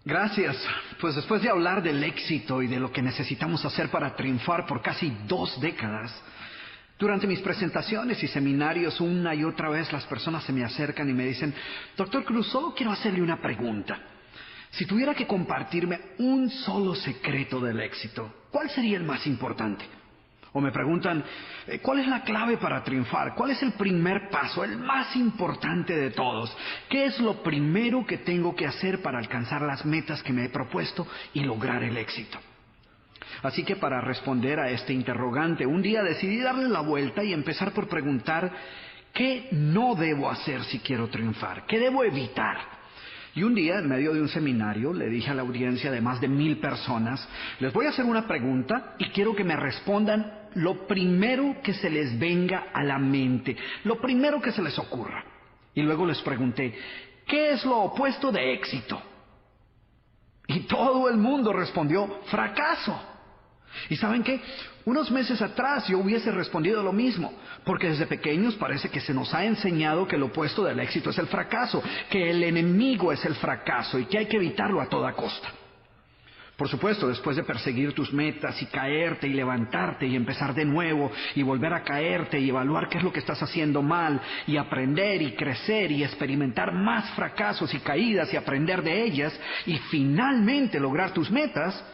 Gracias. Pues después de hablar del éxito y de lo que necesitamos hacer para triunfar por casi 2 décadas, durante mis presentaciones y seminarios una y otra vez las personas se me acercan y me dicen: Doctor Cruz, solo quiero hacerle una pregunta. Si tuviera que compartirme un solo secreto del éxito, ¿cuál sería el más importante? O me preguntan: ¿cuál es la clave para triunfar? ¿Cuál es el primer paso, el más importante de todos? ¿Qué es lo primero que tengo que hacer para alcanzar las metas que me he propuesto y lograr el éxito? Así que para responder a este interrogante, un día decidí darle la vuelta y empezar por preguntar: ¿qué no debo hacer si quiero triunfar? ¿Qué debo evitar? Y un día, en medio de un seminario, le dije a la audiencia de más de 1000 personas: les voy a hacer una pregunta y quiero que me respondan lo primero que se les venga a la mente, lo primero que se les ocurra. Y luego les pregunté: ¿qué es lo opuesto de éxito? Y todo el mundo respondió: fracaso. ¿Y saben qué? Unos meses atrás yo hubiese respondido lo mismo, porque desde pequeños parece que se nos ha enseñado que el opuesto del éxito es el fracaso, que el enemigo es el fracaso y que hay que evitarlo a toda costa. Por supuesto, después de perseguir tus metas y caerte y levantarte y empezar de nuevo y volver a caerte y evaluar qué es lo que estás haciendo mal y aprender y crecer y experimentar más fracasos y caídas y aprender de ellas y finalmente lograr tus metas,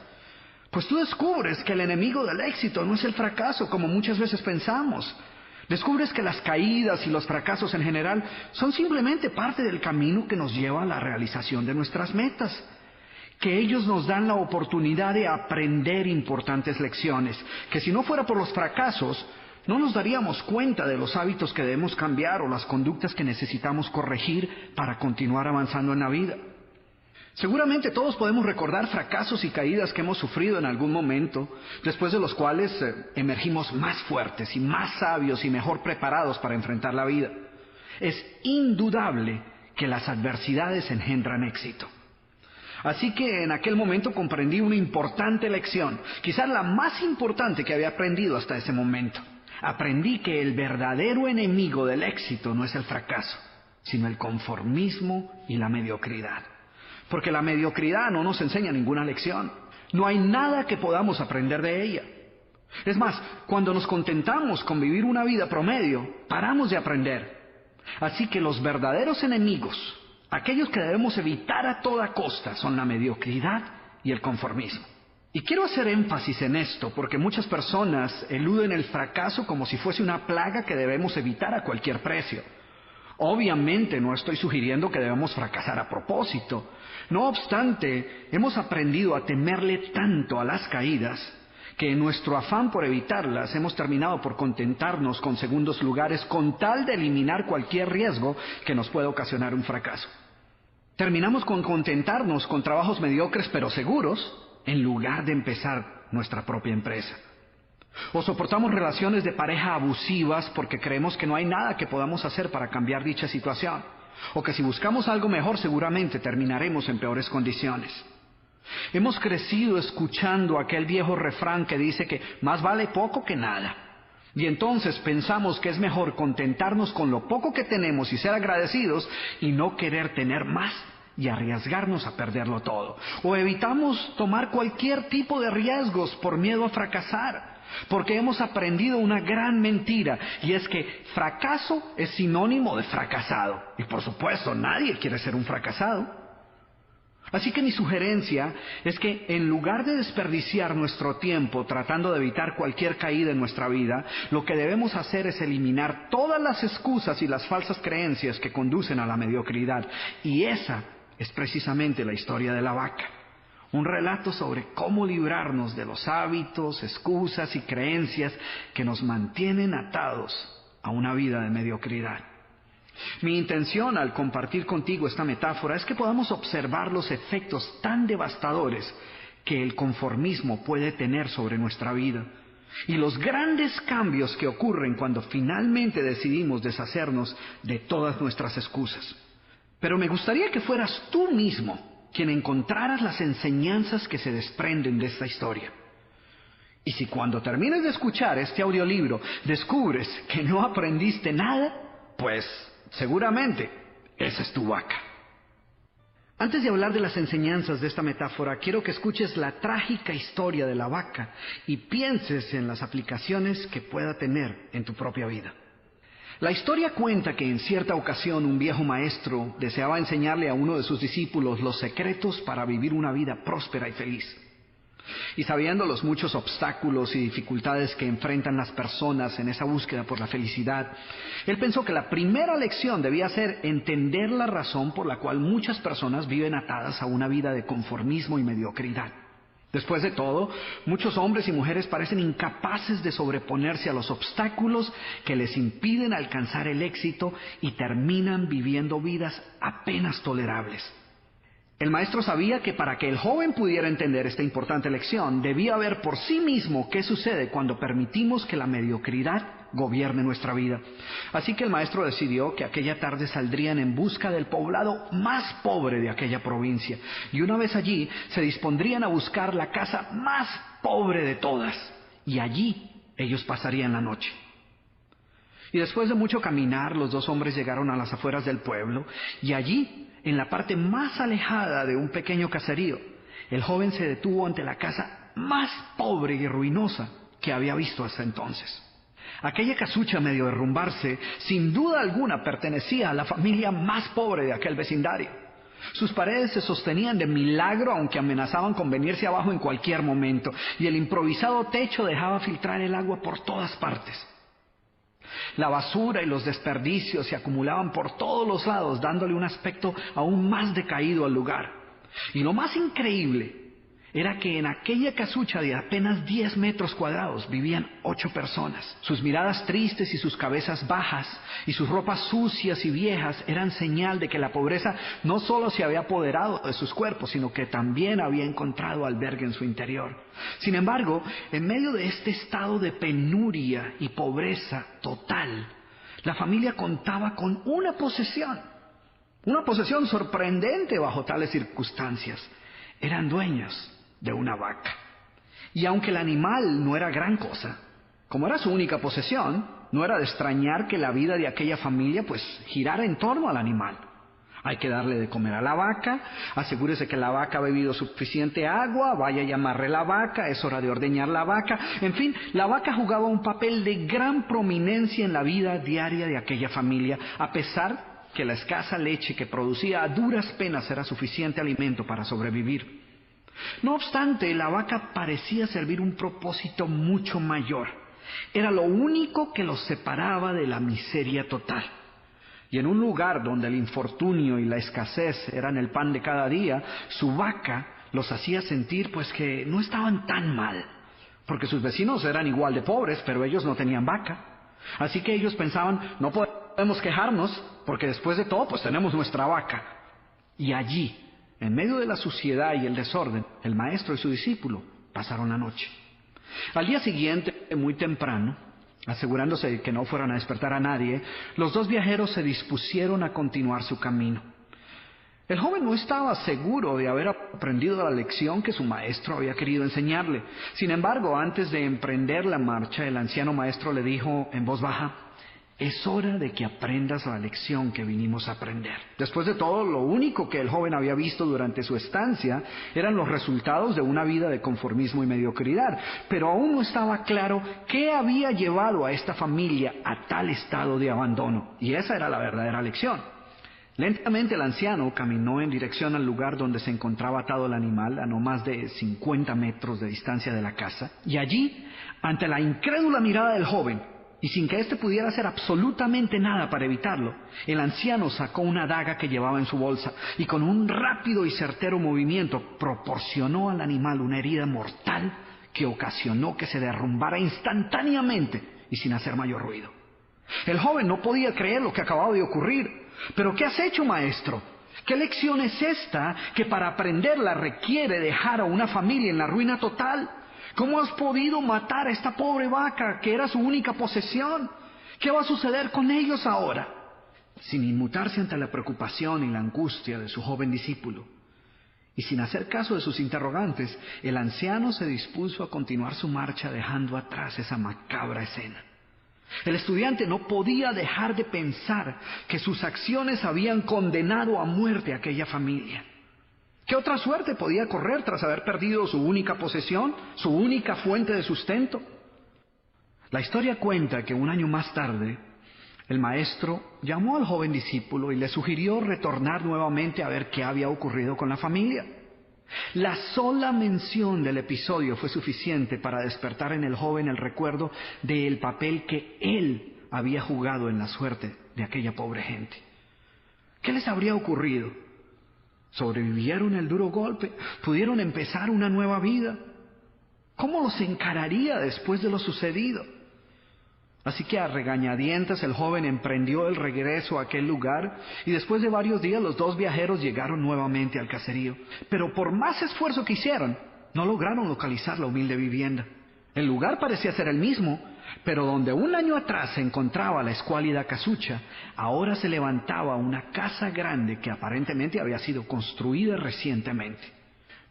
pues tú descubres que el enemigo del éxito no es el fracaso como muchas veces pensamos. Descubres que las caídas y los fracasos en general son simplemente parte del camino que nos lleva a la realización de nuestras metas. Que ellos nos dan la oportunidad de aprender importantes lecciones, que si no fuera por los fracasos, no nos daríamos cuenta de los hábitos que debemos cambiar o las conductas que necesitamos corregir para continuar avanzando en la vida. Seguramente todos podemos recordar fracasos y caídas que hemos sufrido en algún momento, después de los cuales emergimos más fuertes y más sabios y mejor preparados para enfrentar la vida. Es indudable que las adversidades engendran éxito. Así que en aquel momento comprendí una importante lección, quizás la más importante que había aprendido hasta ese momento. Aprendí que el verdadero enemigo del éxito no es el fracaso, sino el conformismo y la mediocridad. Porque la mediocridad no nos enseña ninguna lección. No hay nada que podamos aprender de ella. Es más, cuando nos contentamos con vivir una vida promedio, paramos de aprender. Así que los verdaderos enemigos, aquellos que debemos evitar a toda costa, son la mediocridad y el conformismo. Y quiero hacer énfasis en esto porque muchas personas eluden el fracaso como si fuese una plaga que debemos evitar a cualquier precio. Obviamente no estoy sugiriendo que debemos fracasar a propósito. No obstante, hemos aprendido a temerle tanto a las caídas que en nuestro afán por evitarlas hemos terminado por contentarnos con segundos lugares con tal de eliminar cualquier riesgo que nos pueda ocasionar un fracaso. Terminamos con contentarnos con trabajos mediocres pero seguros en lugar de empezar nuestra propia empresa. O soportamos relaciones de pareja abusivas porque creemos que no hay nada que podamos hacer para cambiar dicha situación. O que si buscamos algo mejor seguramente terminaremos en peores condiciones. Hemos crecido escuchando aquel viejo refrán que dice que más vale poco que nada. Y entonces pensamos que es mejor contentarnos con lo poco que tenemos y ser agradecidos y no querer tener más y arriesgarnos a perderlo todo. O evitamos tomar cualquier tipo de riesgos por miedo a fracasar. Porque hemos aprendido una gran mentira, y es que fracaso es sinónimo de fracasado. Y por supuesto, nadie quiere ser un fracasado. Así que mi sugerencia es que en lugar de desperdiciar nuestro tiempo tratando de evitar cualquier caída en nuestra vida, lo que debemos hacer es eliminar todas las excusas y las falsas creencias que conducen a la mediocridad. Y esa es precisamente la historia de la vaca. Un relato sobre cómo librarnos de los hábitos, excusas y creencias que nos mantienen atados a una vida de mediocridad. Mi intención al compartir contigo esta metáfora es que podamos observar los efectos tan devastadores que el conformismo puede tener sobre nuestra vida y los grandes cambios que ocurren cuando finalmente decidimos deshacernos de todas nuestras excusas. Pero me gustaría que fueras tú mismo quien encontraras las enseñanzas que se desprenden de esta historia. Y si cuando termines de escuchar este audiolibro descubres que no aprendiste nada, pues seguramente esa es tu vaca. Antes de hablar de las enseñanzas de esta metáfora, quiero que escuches la trágica historia de la vaca y pienses en las aplicaciones que pueda tener en tu propia vida. La historia cuenta que en cierta ocasión un viejo maestro deseaba enseñarle a uno de sus discípulos los secretos para vivir una vida próspera y feliz. Y sabiendo los muchos obstáculos y dificultades que enfrentan las personas en esa búsqueda por la felicidad, él pensó que la primera lección debía ser entender la razón por la cual muchas personas viven atadas a una vida de conformismo y mediocridad. Después de todo, muchos hombres y mujeres parecen incapaces de sobreponerse a los obstáculos que les impiden alcanzar el éxito y terminan viviendo vidas apenas tolerables. El maestro sabía que para que el joven pudiera entender esta importante lección, debía ver por sí mismo qué sucede cuando permitimos que la mediocridad gobierne nuestra vida. Así que el maestro decidió que aquella tarde saldrían en busca del poblado más pobre de aquella provincia, y una vez allí se dispondrían a buscar la casa más pobre de todas, y allí ellos pasarían la noche. Y después de mucho caminar, los dos hombres llegaron a las afueras del pueblo, y allí, en la parte más alejada de un pequeño caserío, el joven se detuvo ante la casa más pobre y ruinosa que había visto hasta entonces. Aquella casucha, medio derrumbarse, sin duda alguna pertenecía a la familia más pobre de aquel vecindario. Sus paredes se sostenían de milagro, aunque amenazaban con venirse abajo en cualquier momento, y el improvisado techo dejaba filtrar el agua por todas partes. La basura y los desperdicios se acumulaban por todos los lados, dándole un aspecto aún más decaído al lugar. Y lo más increíble era que en aquella casucha de apenas 10 metros cuadrados vivían 8 personas. Sus miradas tristes y sus cabezas bajas y sus ropas sucias y viejas eran señal de que la pobreza no solo se había apoderado de sus cuerpos, sino que también había encontrado albergue en su interior. Sin embargo, en medio de este estado de penuria y pobreza total, la familia contaba con una posesión sorprendente bajo tales circunstancias. Eran dueños de una vaca. Y aunque el animal no era gran cosa, como era su única posesión, no era de extrañar que la vida de aquella familia girara en torno al animal. Hay que darle de comer a la vaca, asegúrese que la vaca ha bebido suficiente agua, vaya y amarre la vaca, es hora de ordeñar la vaca. En fin, la vaca jugaba un papel de gran prominencia en la vida diaria de aquella familia, a pesar que la escasa leche que producía a duras penas era suficiente alimento para sobrevivir. No obstante, la vaca parecía servir un propósito mucho mayor. Era lo único que los separaba de la miseria total. Y en un lugar donde el infortunio y la escasez eran el pan de cada día, su vaca los hacía sentir que no estaban tan mal, porque sus vecinos eran igual de pobres, pero ellos no tenían vaca. Así que ellos pensaban, no podemos quejarnos, porque después de todo tenemos nuestra vaca. Y allí, en medio de la suciedad y el desorden, el maestro y su discípulo pasaron la noche. Al día siguiente, muy temprano, asegurándose de que no fueran a despertar a nadie, los dos viajeros se dispusieron a continuar su camino. El joven no estaba seguro de haber aprendido la lección que su maestro había querido enseñarle. Sin embargo, antes de emprender la marcha, el anciano maestro le dijo en voz baja: es hora de que aprendas la lección que vinimos a aprender. Después de todo, lo único que el joven había visto durante su estancia eran los resultados de una vida de conformismo y mediocridad, pero aún no estaba claro qué había llevado a esta familia a tal estado de abandono, y esa era la verdadera lección. Lentamente el anciano caminó en dirección al lugar donde se encontraba atado el animal, a no más de 50 metros de distancia de la casa, y allí, ante la incrédula mirada del joven, y sin que éste pudiera hacer absolutamente nada para evitarlo, el anciano sacó una daga que llevaba en su bolsa y con un rápido y certero movimiento proporcionó al animal una herida mortal que ocasionó que se derrumbara instantáneamente y sin hacer mayor ruido. El joven no podía creer lo que acababa de ocurrir. ¿Pero qué has hecho, maestro? ¿Qué lección es esta que para aprenderla requiere dejar a una familia en la ruina total? ¿Cómo has podido matar a esta pobre vaca que era su única posesión? ¿Qué va a suceder con ellos ahora? Sin inmutarse ante la preocupación y la angustia de su joven discípulo, y sin hacer caso de sus interrogantes, el anciano se dispuso a continuar su marcha dejando atrás esa macabra escena. El estudiante no podía dejar de pensar que sus acciones habían condenado a muerte a aquella familia. ¿Qué otra suerte podía correr tras haber perdido su única posesión, su única fuente de sustento? La historia cuenta que un año más tarde, el maestro llamó al joven discípulo y le sugirió retornar nuevamente a ver qué había ocurrido con la familia. La sola mención del episodio fue suficiente para despertar en el joven el recuerdo del papel que él había jugado en la suerte de aquella pobre gente. ¿Qué les habría ocurrido? ¿Sobrevivieron el duro golpe? ¿Pudieron empezar una nueva vida? ¿Cómo los encararía después de lo sucedido? Así que a regañadientes el joven emprendió el regreso a aquel lugar y después de varios días los dos viajeros llegaron nuevamente al caserío. Pero por más esfuerzo que hicieron, no lograron localizar la humilde vivienda. El lugar parecía ser el mismo, pero donde un año atrás se encontraba la escuálida casucha, ahora se levantaba una casa grande que aparentemente había sido construida recientemente.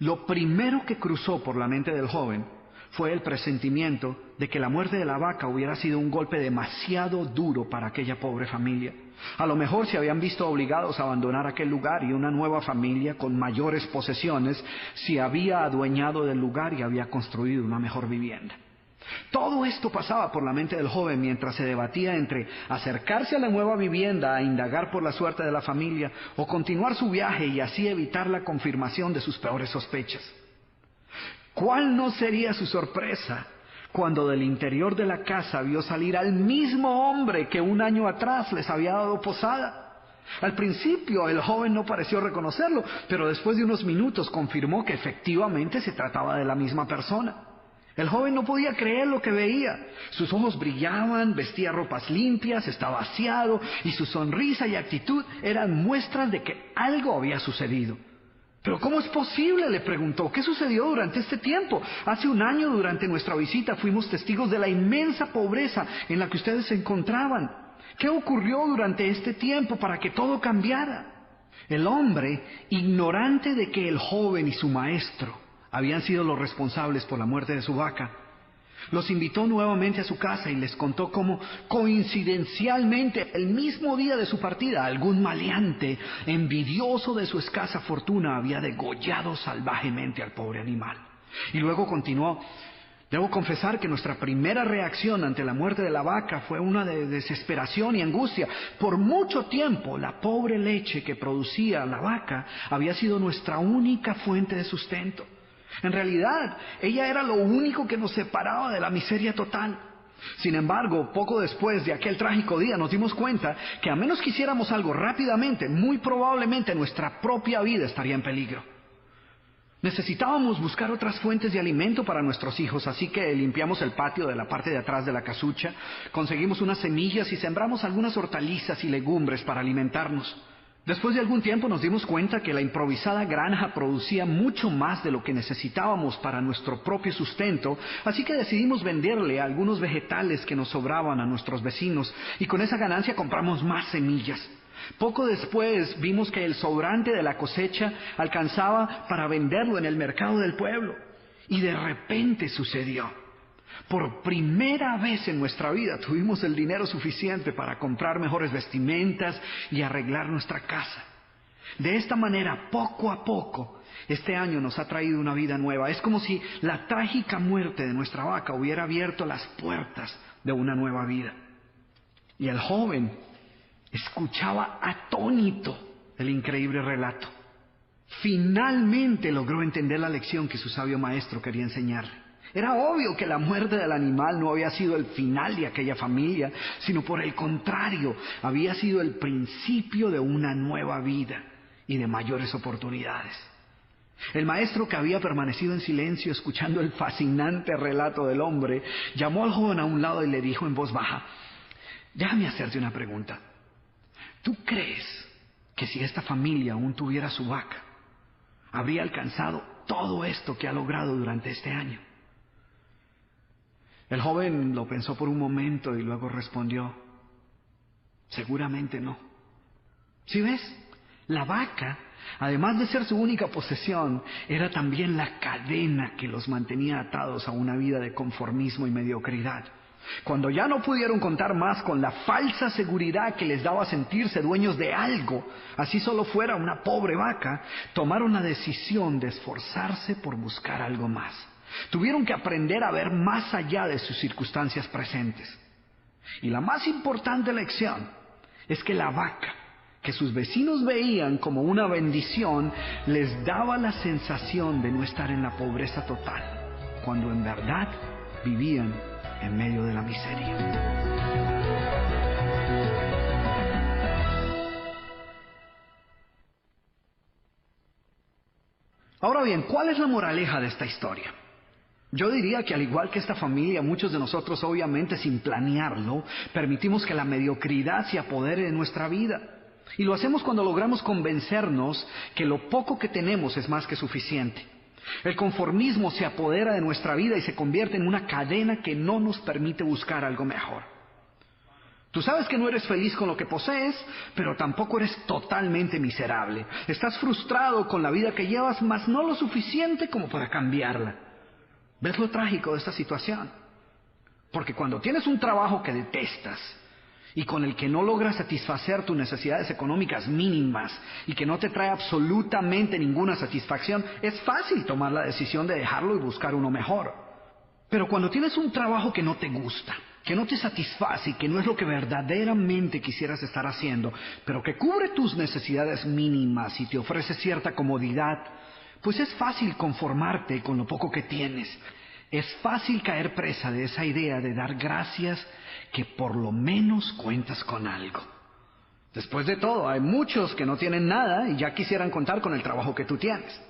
Lo primero que cruzó por la mente del joven fue el presentimiento de que la muerte de la vaca hubiera sido un golpe demasiado duro para aquella pobre familia. A lo mejor se habían visto obligados a abandonar aquel lugar y una nueva familia con mayores posesiones se había adueñado del lugar y había construido una mejor vivienda. Todo esto pasaba por la mente del joven mientras se debatía entre acercarse a la nueva vivienda a indagar por la suerte de la familia o continuar su viaje y así evitar la confirmación de sus peores sospechas. ¿Cuál no sería su sorpresa cuando del interior de la casa vio salir al mismo hombre que un año atrás les había dado posada? Al principio el joven no pareció reconocerlo, pero después de unos minutos confirmó que efectivamente se trataba de la misma persona. El joven no podía creer lo que veía. Sus ojos brillaban, vestía ropas limpias, estaba aseado y su sonrisa y actitud eran muestras de que algo había sucedido. ¿Pero cómo es posible?, le preguntó. ¿Qué sucedió durante este tiempo? Hace un año, durante nuestra visita, fuimos testigos de la inmensa pobreza en la que ustedes se encontraban. ¿Qué ocurrió durante este tiempo para que todo cambiara? El hombre, ignorante de que el joven y su maestro habían sido los responsables por la muerte de su vaca, los invitó nuevamente a su casa y les contó cómo, coincidencialmente, el mismo día de su partida, algún maleante, envidioso de su escasa fortuna, había degollado salvajemente al pobre animal. Y luego continuó: debo confesar que nuestra primera reacción ante la muerte de la vaca fue una de desesperación y angustia. Por mucho tiempo, la pobre leche que producía la vaca había sido nuestra única fuente de sustento. En realidad, ella era lo único que nos separaba de la miseria total. Sin embargo, poco después de aquel trágico día nos dimos cuenta que a menos que hiciéramos algo rápidamente, muy probablemente nuestra propia vida estaría en peligro. Necesitábamos buscar otras fuentes de alimento para nuestros hijos, así que limpiamos el patio de la parte de atrás de la casucha, conseguimos unas semillas y sembramos algunas hortalizas y legumbres para alimentarnos. Después de algún tiempo nos dimos cuenta que la improvisada granja producía mucho más de lo que necesitábamos para nuestro propio sustento, así que decidimos venderle algunos vegetales que nos sobraban a nuestros vecinos y con esa ganancia compramos más semillas. Poco después vimos que el sobrante de la cosecha alcanzaba para venderlo en el mercado del pueblo y de repente sucedió. Por primera vez en nuestra vida tuvimos el dinero suficiente para comprar mejores vestimentas y arreglar nuestra casa. De esta manera, poco a poco, este año nos ha traído una vida nueva. Es como si la trágica muerte de nuestra vaca hubiera abierto las puertas de una nueva vida. Y el joven escuchaba atónito el increíble relato. Finalmente logró entender la lección que su sabio maestro quería enseñarle. Era obvio que la muerte del animal no había sido el final de aquella familia, sino por el contrario, había sido el principio de una nueva vida y de mayores oportunidades. El maestro, que había permanecido en silencio escuchando el fascinante relato del hombre, llamó al joven a un lado y le dijo en voz baja: déjame hacerte una pregunta. ¿Tú crees que si esta familia aún tuviera su vaca, habría alcanzado todo esto que ha logrado durante este año? El joven lo pensó por un momento y luego respondió: seguramente no. ¿Sí ves? La vaca, además de ser su única posesión, era también la cadena que los mantenía atados a una vida de conformismo y mediocridad. Cuando ya no pudieron contar más con la falsa seguridad que les daba sentirse dueños de algo, así solo fuera una pobre vaca, tomaron la decisión de esforzarse por buscar algo más. Tuvieron que aprender a ver más allá de sus circunstancias presentes. Y la más importante lección es que la vaca, que sus vecinos veían como una bendición, les daba la sensación de no estar en la pobreza total, cuando en verdad vivían en medio de la miseria. Ahora bien, ¿cuál es la moraleja de esta historia? Yo diría que al igual que esta familia, muchos de nosotros obviamente sin planearlo, permitimos que la mediocridad se apodere de nuestra vida. Y lo hacemos cuando logramos convencernos que lo poco que tenemos es más que suficiente. El conformismo se apodera de nuestra vida y se convierte en una cadena que no nos permite buscar algo mejor. Tú sabes que no eres feliz con lo que posees, pero tampoco eres totalmente miserable. Estás frustrado con la vida que llevas, mas no lo suficiente como para cambiarla. ¿Ves lo trágico de esta situación? Porque cuando tienes un trabajo que detestas y con el que no logras satisfacer tus necesidades económicas mínimas y que no te trae absolutamente ninguna satisfacción, es fácil tomar la decisión de dejarlo y buscar uno mejor. Pero cuando tienes un trabajo que no te gusta, que no te satisface y que no es lo que verdaderamente quisieras estar haciendo, pero que cubre tus necesidades mínimas y te ofrece cierta comodidad, pues es fácil conformarte con lo poco que tienes. Es fácil caer presa de esa idea de dar gracias que por lo menos cuentas con algo. Después de todo, hay muchos que no tienen nada y ya quisieran contar con el trabajo que tú tienes.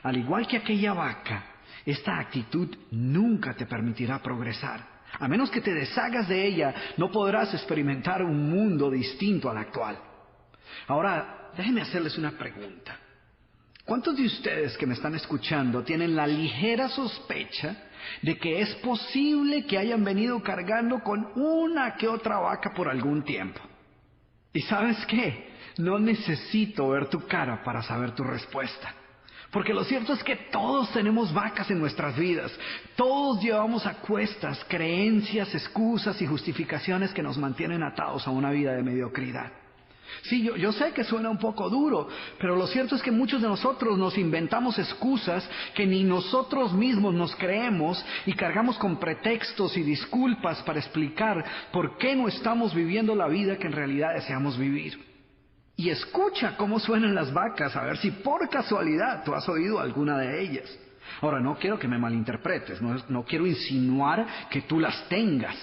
Al igual que aquella vaca, esta actitud nunca te permitirá progresar. A menos que te deshagas de ella, no podrás experimentar un mundo distinto al actual. Ahora, déjenme hacerles una pregunta. ¿Cuántos de ustedes que me están escuchando tienen la ligera sospecha de que es posible que hayan venido cargando con una que otra vaca por algún tiempo? ¿Y sabes qué? No necesito ver tu cara para saber tu respuesta. Porque lo cierto es que todos tenemos vacas en nuestras vidas. Todos llevamos a cuestas creencias, excusas y justificaciones que nos mantienen atados a una vida de mediocridad. Sí, yo sé que suena un poco duro, pero lo cierto es que muchos de nosotros nos inventamos excusas que ni nosotros mismos nos creemos y cargamos con pretextos y disculpas para explicar por qué no estamos viviendo la vida que en realidad deseamos vivir. Y escucha cómo suenan las vacas, a ver si por casualidad tú has oído alguna de ellas. Ahora, no quiero que me malinterpretes, no quiero insinuar que tú las tengas.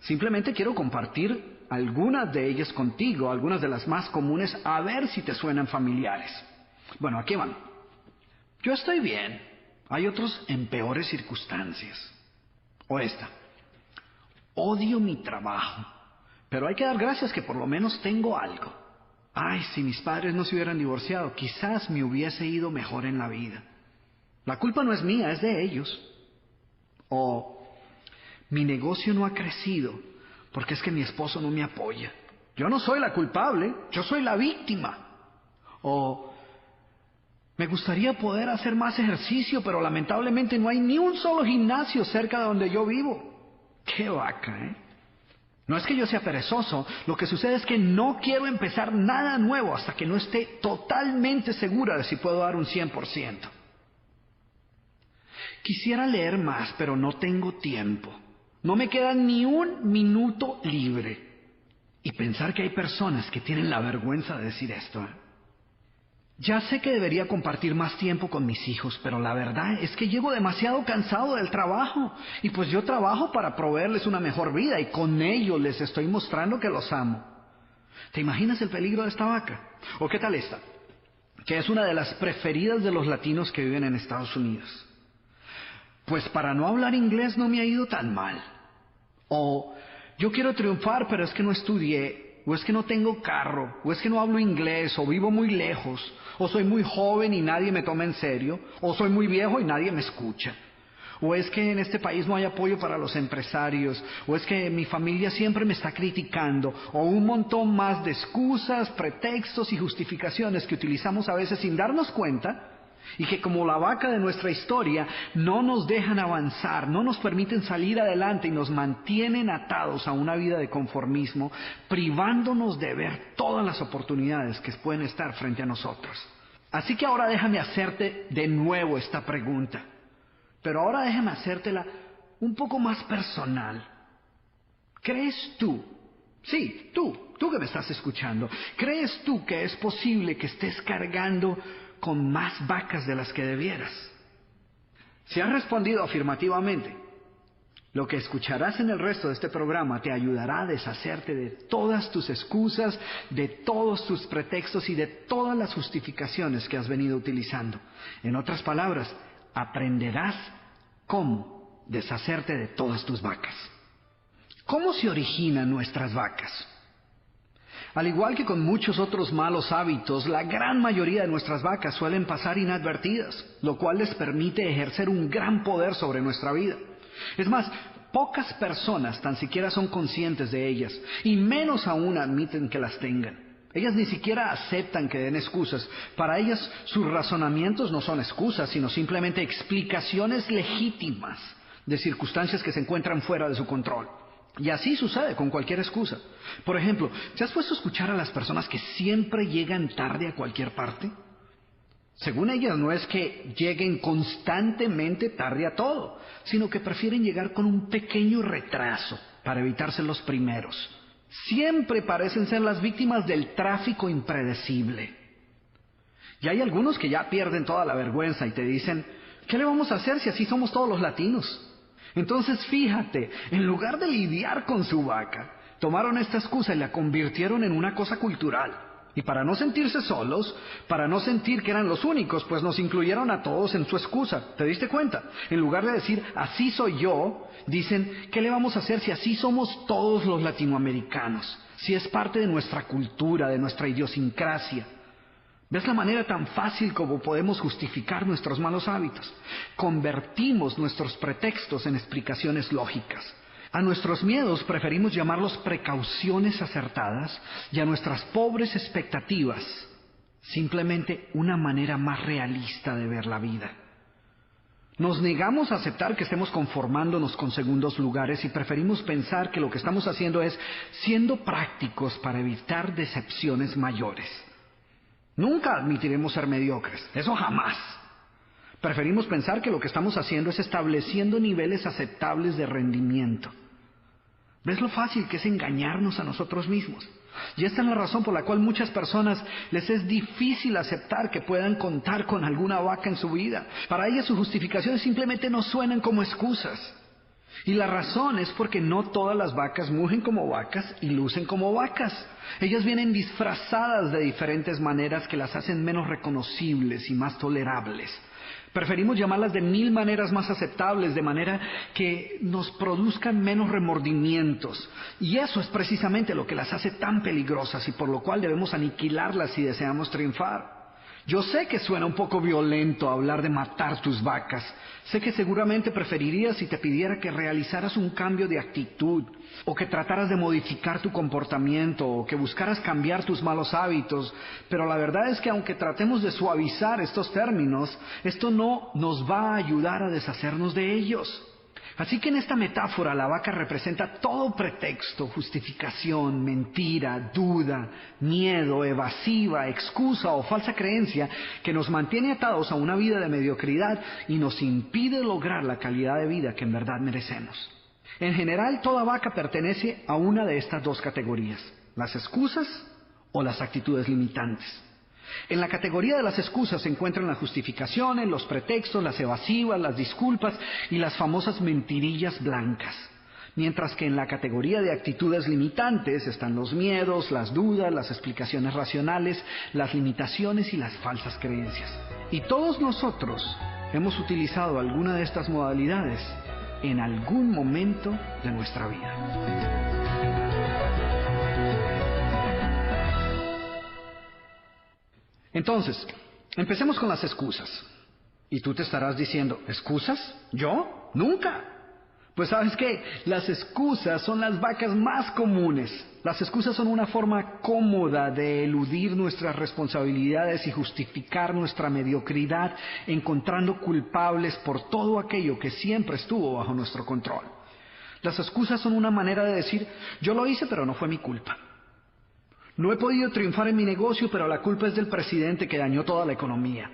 Simplemente quiero compartir algunas de ellas contigo, algunas de las más comunes, a ver si te suenan familiares. Bueno, aquí van. Yo estoy bien, hay otros en peores circunstancias. O esta. Odio mi trabajo, pero hay que dar gracias que por lo menos tengo algo. Ay, si mis padres no se hubieran divorciado, quizás me hubiese ido mejor en la vida. La culpa no es mía, es de ellos. O mi negocio no ha crecido porque es que mi esposo no me apoya. Yo no soy la culpable, yo soy la víctima. O me gustaría poder hacer más ejercicio, pero lamentablemente no hay ni un solo gimnasio cerca de donde yo vivo. ¡Qué vaca, eh! No es que yo sea perezoso, lo que sucede es que no quiero empezar nada nuevo hasta que no esté totalmente segura de si puedo dar un 100%. Quisiera leer más, pero no tengo tiempo. No me queda ni un minuto libre. Y pensar que hay personas que tienen la vergüenza de decir esto, ¿eh? Ya sé que debería compartir más tiempo con mis hijos, pero la verdad es que llego demasiado cansado del trabajo. Y pues yo trabajo para proveerles una mejor vida y con ello les estoy mostrando que los amo. ¿Te imaginas el peligro de esta vaca? ¿O qué tal esta? Que es una de las preferidas de los latinos que viven en Estados Unidos. Pues para no hablar inglés no me ha ido tan mal. O yo quiero triunfar, pero es que no estudié. O es que no tengo carro, o es que no hablo inglés, o vivo muy lejos, o soy muy joven y nadie me toma en serio, o soy muy viejo y nadie me escucha. O es que en este país no hay apoyo para los empresarios, o es que mi familia siempre me está criticando, o un montón más de excusas, pretextos y justificaciones que utilizamos a veces sin darnos cuenta y que como la vaca de nuestra historia no nos dejan avanzar, no nos permiten salir adelante y nos mantienen atados a una vida de conformismo, privándonos de ver todas las oportunidades que pueden estar frente a nosotros. Así que ahora déjame hacerte de nuevo esta pregunta, pero ahora déjame hacértela un poco más personal. ¿Crees tú? Sí, tú que me estás escuchando, ¿crees tú que es posible que estés cargando con más vacas de las que debieras? Si has respondido afirmativamente, lo que escucharás en el resto de este programa te ayudará a deshacerte de todas tus excusas, de todos tus pretextos y de todas las justificaciones que has venido utilizando. En otras palabras, aprenderás cómo deshacerte de todas tus vacas. ¿Cómo se originan nuestras vacas? Al igual que con muchos otros malos hábitos, la gran mayoría de nuestras vacas suelen pasar inadvertidas, lo cual les permite ejercer un gran poder sobre nuestra vida. Es más, pocas personas tan siquiera son conscientes de ellas, y menos aún admiten que las tengan. Ellas ni siquiera aceptan que den excusas. Para ellas, sus razonamientos no son excusas, sino simplemente explicaciones legítimas de circunstancias que se encuentran fuera de su control. Y así sucede con cualquier excusa. Por ejemplo, ¿te has puesto a escuchar a las personas que siempre llegan tarde a cualquier parte? Según ellas, no es que lleguen constantemente tarde a todo, sino que prefieren llegar con un pequeño retraso para evitarse los primeros. Siempre parecen ser las víctimas del tráfico impredecible. Y hay algunos que ya pierden toda la vergüenza y te dicen, ¿qué le vamos a hacer si así somos todos los latinos? Entonces fíjate, en lugar de lidiar con su vaca, tomaron esta excusa y la convirtieron en una cosa cultural. Y para no sentirse solos, para no sentir que eran los únicos, pues nos incluyeron a todos en su excusa. ¿Te diste cuenta? En lugar de decir, así soy yo, dicen, ¿qué le vamos a hacer si así somos todos los latinoamericanos? Si es parte de nuestra cultura, de nuestra idiosincrasia. ¿Ves la manera tan fácil como podemos justificar nuestros malos hábitos? Convertimos nuestros pretextos en explicaciones lógicas. A nuestros miedos preferimos llamarlos precauciones acertadas y a nuestras pobres expectativas simplemente una manera más realista de ver la vida. Nos negamos a aceptar que estemos conformándonos con segundos lugares y preferimos pensar que lo que estamos haciendo es siendo prácticos para evitar decepciones mayores. Nunca admitiremos ser mediocres, eso jamás. Preferimos pensar que lo que estamos haciendo es estableciendo niveles aceptables de rendimiento. ¿Ves lo fácil que es engañarnos a nosotros mismos? Y esta es la razón por la cual muchas personas les es difícil aceptar que puedan contar con alguna vaca en su vida. Para ellas sus justificaciones simplemente no suenan como excusas. Y la razón es porque no todas las vacas mugen como vacas y lucen como vacas. Ellas vienen disfrazadas de diferentes maneras que las hacen menos reconocibles y más tolerables. Preferimos llamarlas de 1000 maneras más aceptables, de manera que nos produzcan menos remordimientos. Y eso es precisamente lo que las hace tan peligrosas y por lo cual debemos aniquilarlas si deseamos triunfar. Yo sé que suena un poco violento hablar de matar tus vacas. Sé que seguramente preferirías si te pidiera que realizaras un cambio de actitud, o que trataras de modificar tu comportamiento, o que buscaras cambiar tus malos hábitos. Pero la verdad es que aunque tratemos de suavizar estos términos, esto no nos va a ayudar a deshacernos de ellos. Así que en esta metáfora la vaca representa todo pretexto, justificación, mentira, duda, miedo, evasiva, excusa o falsa creencia que nos mantiene atados a una vida de mediocridad y nos impide lograr la calidad de vida que en verdad merecemos. En general, toda vaca pertenece a una de estas dos categorías, las excusas o las actitudes limitantes. En la categoría de las excusas se encuentran las justificaciones, los pretextos, las evasivas, las disculpas y las famosas mentirillas blancas. Mientras que en la categoría de actitudes limitantes están los miedos, las dudas, las explicaciones racionales, las limitaciones y las falsas creencias. Y todos nosotros hemos utilizado alguna de estas modalidades en algún momento de nuestra vida. Entonces, empecemos con las excusas. Y tú te estarás diciendo, ¿excusas? ¿Yo? ¡Nunca! Pues sabes qué, las excusas son las vacas más comunes. Las excusas son una forma cómoda de eludir nuestras responsabilidades y justificar nuestra mediocridad, encontrando culpables por todo aquello que siempre estuvo bajo nuestro control. Las excusas son una manera de decir, yo lo hice pero no fue mi culpa. No he podido triunfar en mi negocio, pero la culpa es del presidente que dañó toda la economía.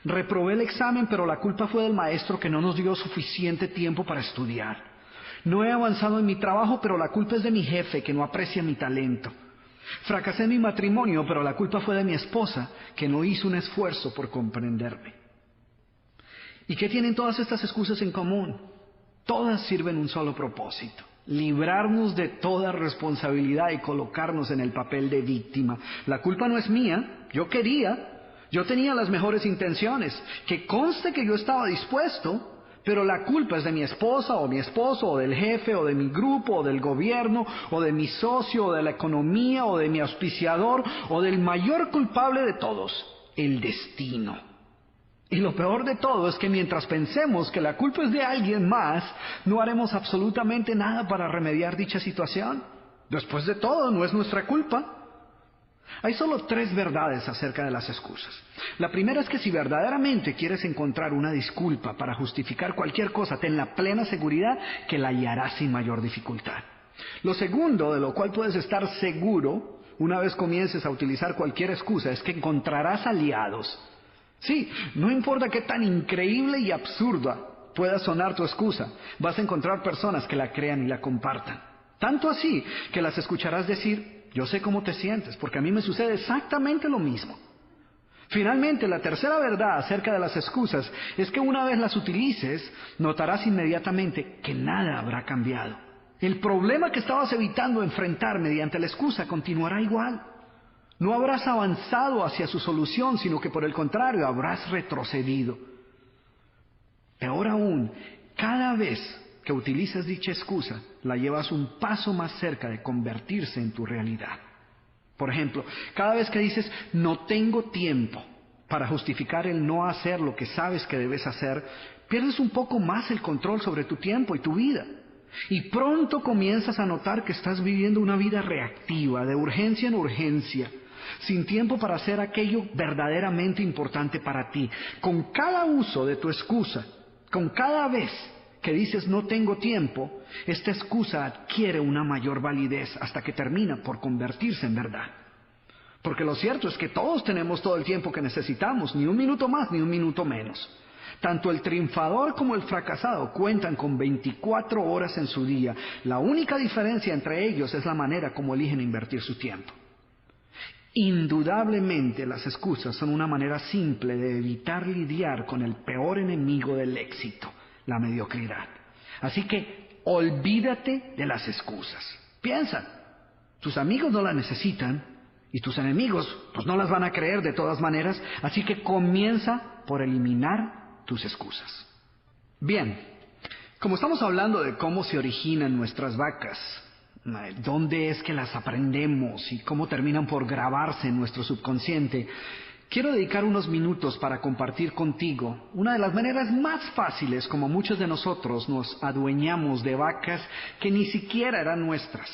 Reprobé el examen, pero la culpa fue del maestro que no nos dio suficiente tiempo para estudiar. No he avanzado en mi trabajo, pero la culpa es de mi jefe que no aprecia mi talento. Fracasé en mi matrimonio, pero la culpa fue de mi esposa que no hizo un esfuerzo por comprenderme. ¿Y qué tienen todas estas excusas en común? Todas sirven un solo propósito: librarnos de toda responsabilidad y colocarnos en el papel de víctima. La culpa no es mía, yo tenía las mejores intenciones, que conste que yo estaba dispuesto, pero la culpa es de mi esposa o mi esposo o del jefe o de mi grupo o del gobierno o de mi socio o de la economía o de mi auspiciador o del mayor culpable de todos, el destino. Y lo peor de todo es que mientras pensemos que la culpa es de alguien más, no haremos absolutamente nada para remediar dicha situación. Después de todo, no es nuestra culpa. Hay solo 3 verdades acerca de las excusas. La primera es que si verdaderamente quieres encontrar una disculpa para justificar cualquier cosa, ten la plena seguridad que la hallarás sin mayor dificultad. Lo segundo, de lo cual puedes estar seguro, una vez comiences a utilizar cualquier excusa, es que encontrarás aliados. Sí, no importa qué tan increíble y absurda pueda sonar tu excusa, vas a encontrar personas que la crean y la compartan. Tanto así que las escucharás decir, yo sé cómo te sientes, porque a mí me sucede exactamente lo mismo. Finalmente, la tercera verdad acerca de las excusas es que una vez las utilices, notarás inmediatamente que nada habrá cambiado. El problema que estabas evitando enfrentar mediante la excusa continuará igual. No habrás avanzado hacia su solución, sino que por el contrario habrás retrocedido. Peor aún, cada vez que utilizas dicha excusa, la llevas un paso más cerca de convertirse en tu realidad. Por ejemplo, cada vez que dices, no tengo tiempo, para justificar el no hacer lo que sabes que debes hacer, pierdes un poco más el control sobre tu tiempo y tu vida. Y pronto comienzas a notar que estás viviendo una vida reactiva, de urgencia en urgencia, sin tiempo para hacer aquello verdaderamente importante para ti. Con cada uso de tu excusa, con cada vez que dices no tengo tiempo, esta excusa adquiere una mayor validez hasta que termina por convertirse en verdad. Porque lo cierto es que todos tenemos todo el tiempo que necesitamos, ni un minuto más ni un minuto menos. Tanto el triunfador como el fracasado cuentan con 24 horas en su día. La única diferencia entre ellos es la manera como eligen invertir su tiempo. Indudablemente las excusas son una manera simple de evitar lidiar con el peor enemigo del éxito, la mediocridad. Así que olvídate de las excusas. Piensa, tus amigos no las necesitan y tus enemigos pues no las van a creer de todas maneras, así que comienza por eliminar tus excusas. Bien, como estamos hablando de cómo se originan nuestras vacas, dónde es que las aprendemos y cómo terminan por grabarse en nuestro subconsciente, quiero dedicar unos minutos para compartir contigo una de las maneras más fáciles como muchos de nosotros nos adueñamos de vacas que ni siquiera eran nuestras.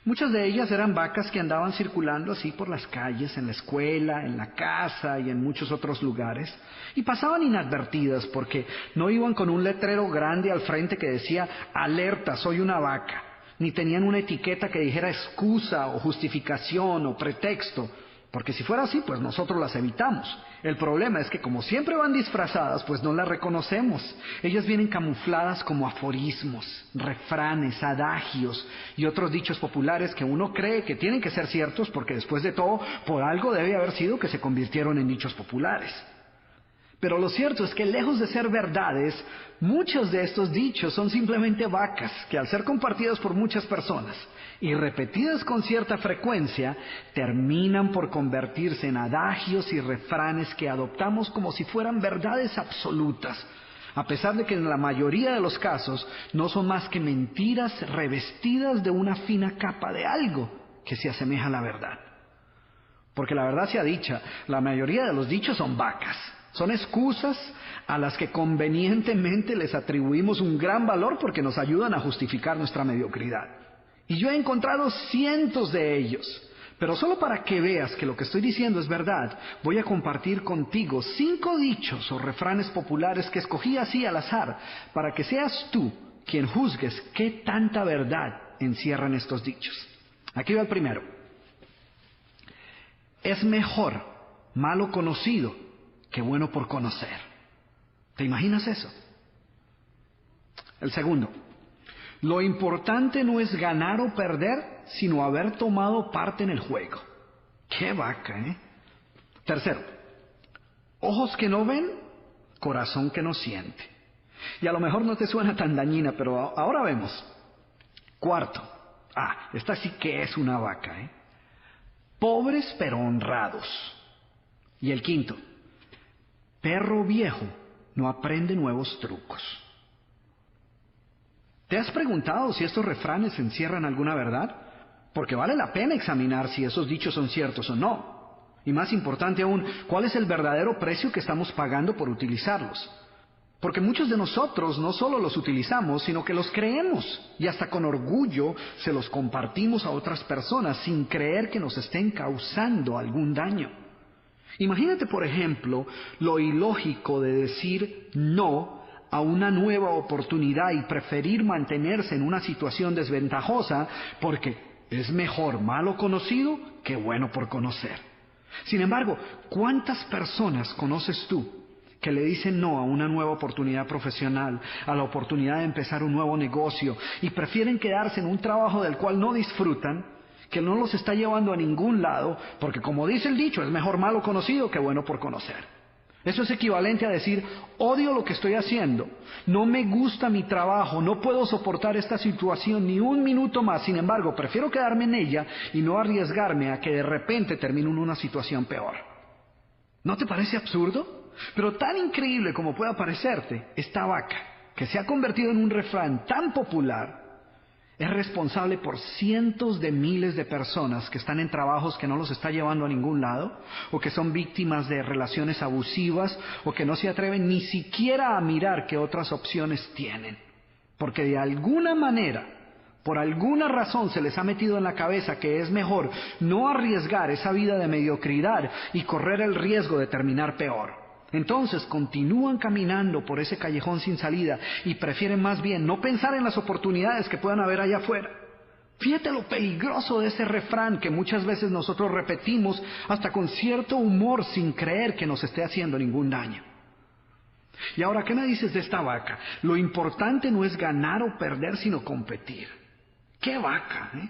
Muchas de ellas eran vacas que andaban circulando así por las calles, en la escuela, en la casa y en muchos otros lugares, y pasaban inadvertidas porque no iban con un letrero grande al frente que decía alerta, soy una vaca, ni tenían una etiqueta que dijera excusa o justificación o pretexto, porque si fuera así, pues nosotros las evitamos. El problema es que como siempre van disfrazadas, pues no las reconocemos. Ellas vienen camufladas como aforismos, refranes, adagios y otros dichos populares que uno cree que tienen que ser ciertos porque después de todo, por algo debe haber sido que se convirtieron en dichos populares. Pero lo cierto es que lejos de ser verdades, muchos de estos dichos son simplemente vacas que al ser compartidos por muchas personas y repetidas con cierta frecuencia, terminan por convertirse en adagios y refranes que adoptamos como si fueran verdades absolutas, a pesar de que en la mayoría de los casos no son más que mentiras revestidas de una fina capa de algo que se asemeja a la verdad. Porque la verdad sea dicha, la mayoría de los dichos son vacas. Son excusas a las que convenientemente les atribuimos un gran valor porque nos ayudan a justificar nuestra mediocridad. Y yo he encontrado cientos de ellos. Pero solo para que veas que lo que estoy diciendo es verdad, voy a compartir contigo 5 dichos o refranes populares que escogí así al azar, para que seas tú quien juzgues qué tanta verdad encierran estos dichos. Aquí va el primero. Es mejor malo conocido que bueno por conocer. ¿Te imaginas eso? El segundo. Lo importante no es ganar o perder, sino haber tomado parte en el juego. ¡Qué vaca, eh! Tercero. Ojos que no ven, corazón que no siente. Y a lo mejor no te suena tan dañina, pero ahora vemos. Cuarto. Esta sí que es una vaca, ¿eh? Pobres pero honrados. Y el quinto. Perro viejo no aprende nuevos trucos. ¿Te has preguntado si estos refranes encierran alguna verdad? Porque vale la pena examinar si esos dichos son ciertos o no. Y más importante aún, ¿cuál es el verdadero precio que estamos pagando por utilizarlos? Porque muchos de nosotros no solo los utilizamos, sino que los creemos y hasta con orgullo se los compartimos a otras personas sin creer que nos estén causando algún daño. Imagínate, por ejemplo, lo ilógico de decir no a una nueva oportunidad y preferir mantenerse en una situación desventajosa porque es mejor malo conocido que bueno por conocer. Sin embargo, ¿cuántas personas conoces tú que le dicen no a una nueva oportunidad profesional, a la oportunidad de empezar un nuevo negocio y prefieren quedarse en un trabajo del cual no disfrutan, que no los está llevando a ningún lado, porque como dice el dicho, es mejor malo conocido que bueno por conocer? Eso es equivalente a decir, odio lo que estoy haciendo, no me gusta mi trabajo, no puedo soportar esta situación ni un minuto más, sin embargo, prefiero quedarme en ella y no arriesgarme a que de repente termine en una situación peor. ¿No te parece absurdo? Pero tan increíble como pueda parecerte, esta vaca, que se ha convertido en un refrán tan popular, es responsable por cientos de miles de personas que están en trabajos que no los está llevando a ningún lado, o que son víctimas de relaciones abusivas, o que no se atreven ni siquiera a mirar qué otras opciones tienen. Porque de alguna manera, por alguna razón se les ha metido en la cabeza que es mejor no arriesgar esa vida de mediocridad y correr el riesgo de terminar peor. Entonces continúan caminando por ese callejón sin salida y prefieren más bien no pensar en las oportunidades que puedan haber allá afuera. Fíjate lo peligroso de ese refrán que muchas veces nosotros repetimos hasta con cierto humor sin creer que nos esté haciendo ningún daño. Y ahora, ¿qué me dices de esta vaca? Lo importante no es ganar o perder, sino competir. ¡Qué vaca, eh!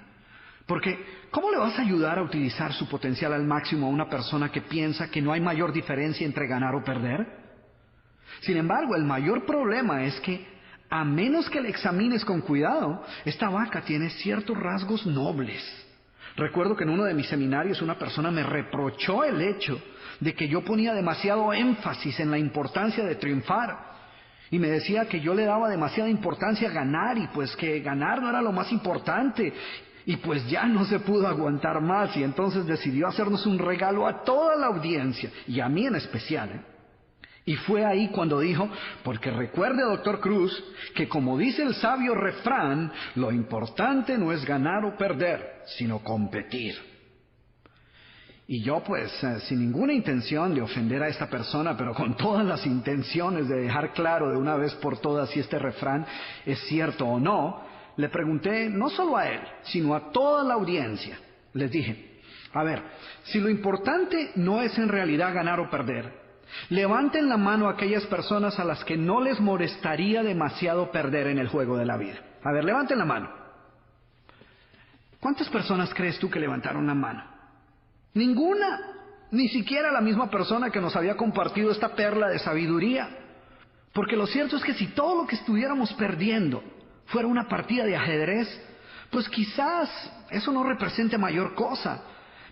Porque, ¿cómo le vas a ayudar a utilizar su potencial al máximo a una persona que piensa que no hay mayor diferencia entre ganar o perder? Sin embargo, el mayor problema es que, a menos que le examines con cuidado, esta vaca tiene ciertos rasgos nobles. Recuerdo que en uno de mis seminarios una persona me reprochó el hecho de que yo ponía demasiado énfasis en la importancia de triunfar. Y me decía que yo le daba demasiada importancia a ganar y pues que ganar no era lo más importante. Y pues ya no se pudo aguantar más y entonces decidió hacernos un regalo a toda la audiencia y a mí en especial, ¿eh? Y fue ahí cuando dijo, porque recuerde, doctor Cruz, que como dice el sabio refrán, lo importante no es ganar o perder, sino competir. Y yo pues, sin ninguna intención de ofender a esta persona, pero con todas las intenciones de dejar claro de una vez por todas si este refrán es cierto o no, le pregunté no solo a él, sino a toda la audiencia. Les dije, a ver, si lo importante no es en realidad ganar o perder, levanten la mano a aquellas personas a las que no les molestaría demasiado perder en el juego de la vida. A ver, levanten la mano. ¿Cuántas personas crees tú que levantaron la mano? Ninguna, ni siquiera la misma persona que nos había compartido esta perla de sabiduría. Porque lo cierto es que si todo lo que estuviéramos perdiendo fuera una partida de ajedrez, pues quizás eso no represente mayor cosa.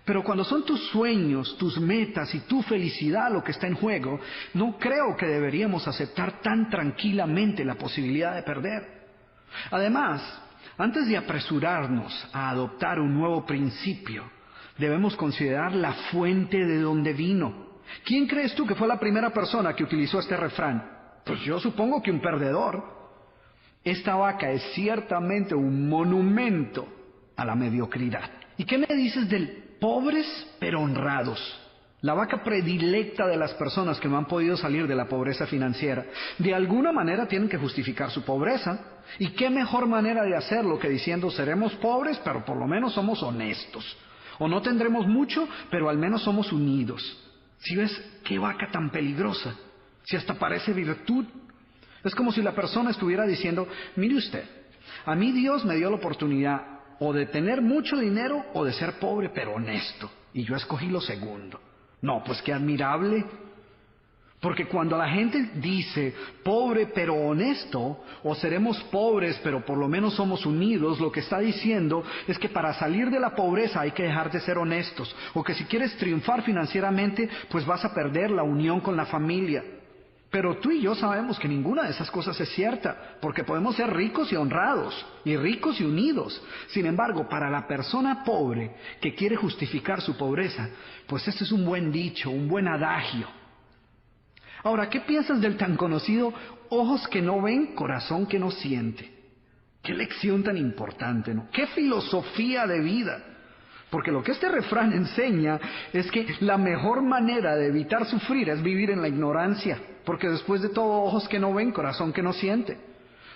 Pero cuando son tus sueños, tus metas y tu felicidad lo que está en juego, no creo que deberíamos aceptar tan tranquilamente la posibilidad de perder. Además, antes de apresurarnos a adoptar un nuevo principio, debemos considerar la fuente de donde vino. ¿Quién crees tú que fue la primera persona que utilizó este refrán? Pues yo supongo que un perdedor. Esta vaca es ciertamente un monumento a la mediocridad. ¿Y qué me dices del pobres pero honrados? La vaca predilecta de las personas que no han podido salir de la pobreza financiera. De alguna manera tienen que justificar su pobreza. ¿Y qué mejor manera de hacerlo que diciendo seremos pobres pero por lo menos somos honestos? O no tendremos mucho pero al menos somos unidos. ¿Sí ves qué vaca tan peligrosa? Si hasta parece virtud. Es como si la persona estuviera diciendo, mire usted, a mí Dios me dio la oportunidad o de tener mucho dinero o de ser pobre pero honesto. Y yo escogí lo segundo. No, pues qué admirable. Porque cuando la gente dice pobre pero honesto, o seremos pobres pero por lo menos somos unidos, lo que está diciendo es que para salir de la pobreza hay que dejar de ser honestos, o que si quieres triunfar financieramente, pues vas a perder la unión con la familia. Pero tú y yo sabemos que ninguna de esas cosas es cierta, porque podemos ser ricos y honrados, y ricos y unidos. Sin embargo, para la persona pobre que quiere justificar su pobreza, pues este es un buen dicho, un buen adagio. Ahora, ¿qué piensas del tan conocido ojos que no ven, corazón que no siente? Qué lección tan importante, ¿no? Qué filosofía de vida. Porque lo que este refrán enseña es que la mejor manera de evitar sufrir es vivir en la ignorancia. Porque después de todo, ojos que no ven, corazón que no siente.